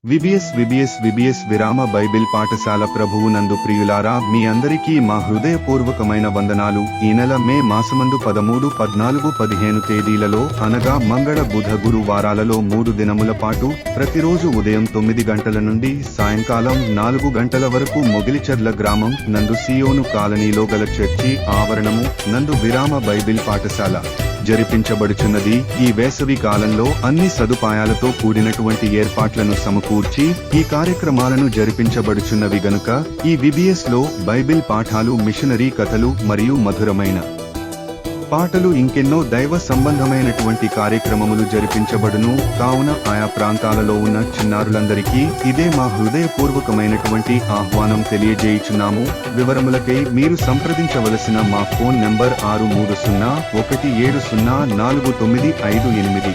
VBS విరామ Bible పాఠశాల ప్రభువు నందు ప్రియులారా, మీ అందరికీ మా హృదయపూర్వకమైన వందనాలు. ఈ నెల మే మాసమందు 13, 14, 15 తేదీలలో అనగా మంగళ, బుధ, గురు వారాలలో 3 దినముల పాటు ప్రతిరోజు ఉదయం 9 గంటల నుండి సాయంకాలం 4 గంటల వరకు మొగిలిచర్ల గ్రామం నందు సియోను కాలనీలో గల చర్చి ఆవరణము నందు విరామ బైబిల్ పాఠశాల జరిపించబడుచున్నది. ఈ వేసవి కాలంలో అన్ని సదుపాయాలతో కూడినటువంటి ఏర్పాట్లను సమకూర్చి ఈ కార్యక్రమాలను జరిపించబడుచున్నవి గనుక ఈ విబిఎస్ లో బైబిల్ పాఠాలు, మిషనరీ కథలు మరియు మధురమైన పాటలు ఇంకెన్నో దైవ సంబంధమైనటువంటి కార్యక్రమములు జరిపించబడును. కావున ఆయా ప్రాంతాలలో ఉన్న చిన్నారులందరికీ ఇదే మా హృదయపూర్వకమైనటువంటి ఆహ్వానం తెలియజేయుచున్నాము. వివరములకై మీరు సంప్రదించవలసిన మా ఫోన్ నంబర్ 6301704958.